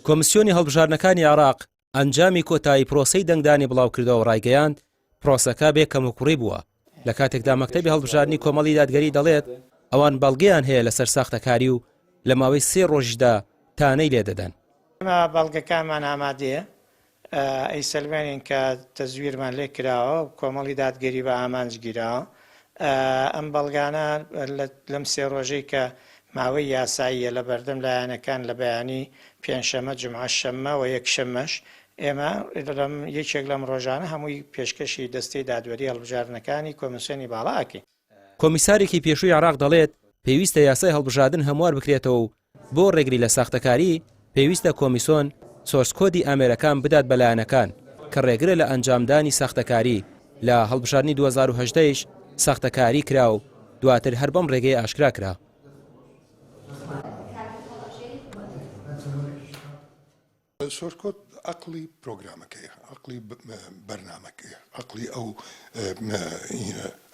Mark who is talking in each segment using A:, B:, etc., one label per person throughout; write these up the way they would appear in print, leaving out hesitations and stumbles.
A: کۆمیسیۆنی هەڵبژارنەکانی عێراق ئەنجامی کۆتایی پرۆسەی دەنگدانی بڵاوکردەوە ڕایگەیاند پرۆسەکە بێ کەموکوڕی بووە لە کاتێکدا مەکتەبی هەڵبژارنی کۆمەڵی دادگەری دەڵێت ئەوان بەڵگەیان هەیە لەسەر ساختەکاری و لە ماوەی 3 ڕۆژدا تانەی لێدەدەن.
B: بەڵگەکانمان ئامادەیە ئەی سەلمێنین کە تەزویرمان لێ کراوە کۆمەڵی دادگەری بە ئامانجگیراوە ئەم بەڵگانە لەم 3 ڕۆژەی کە ماوەی یاساییە لە بەردەم لایەنەکان لە بەیانی پێنجشەمە جمعە شەممە و یەکشەممەش ئێمە یەکێک لەم ڕۆژانە هەمووی پێشکەشی دەستەی دادوەری هەڵبژارنەکانی کۆمیسیۆنی باڵاکی.
A: کۆمیسارێکی پێشووی عێراق دەڵێت پێویستە یاسای هەڵبژاردن هەموار بکرێتەوە و بۆ ڕێگری لە ساختەکاری پێویستە کۆمیسیۆن سۆرسکۆدی ئامێرەکان بدات بە لایەنەکان کە ڕێگرە لە ئەنجامدانی ساختەکاری لە هەڵبژاردنی 2018ش ساختەکاری کرا و دواتر هەر بەم ڕێگەی ئاشکرا کرا.
C: سۆرسکۆد عقلی پرۆگرامەکەیە، عقلی بەرنامەکەیە، عقلی ئەو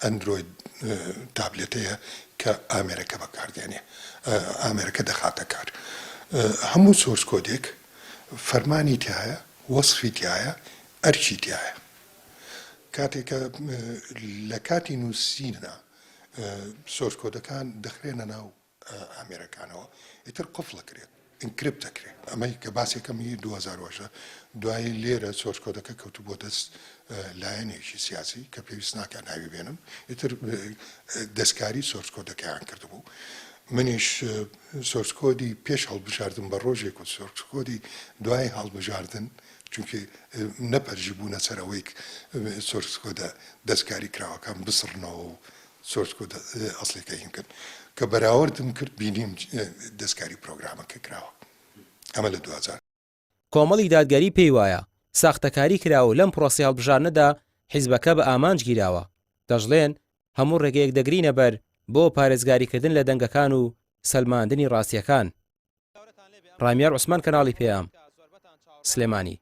C: ئەندروید تابلێتەیە کە ئامێرەکە بەکاردێنێ ئامێرەکە دەخاتە کار. هەموو سۆرسکۆدێک فەرمانی تایە، وەسفی تایە، ئەرکی تایە. کاتێکە لە کاتی نووسینە سۆرسکۆدەکان دەخرێنە ناو ئامێرەکانەوە ئیتر قفڵ دەکرێت ئینکریپت دەکرێت. ئەمەی کە باسێکەمی 2010 دوایی لێرە سۆرسکۆدەکە کەوتو بۆ دەست لایەنێکی سیاسی کە پێویست ناکە ناوی بێنم ئیتر دەستکاری سۆرسکۆدەکەیان کردبوو. منیش سۆرسکۆدی پێش هەڵبژاردن بە ڕۆژێک و سۆرسکۆدی دوای هەڵبژاردن چونکە نەپەرژی بوونە سەرەوەی سۆرسکۆدە دەستکاری کراوەکان بسڕنەوە و سۆرسکۆدە ئەسڵەکەیم کرد کە بەراوردم کرد بینیم دەستکاری پرۆگرامەکە کراوە. ئەمە لە 2000
A: کۆمەڵی دادگەری پێی وایە ساختەکاری کراوە لەم پرۆسی هەڵبژاردنەدا حیزبەکە بە ئامانج گیراوە. دەژڵێن هەموو ڕێگەیەک دەگرینە بەر بۆ پارێزگاریکردن لە دەنگەکان و سەلماندنی ڕاستیەکان. ڕامیار عوسمان کەناڵی پێام سلێمانی.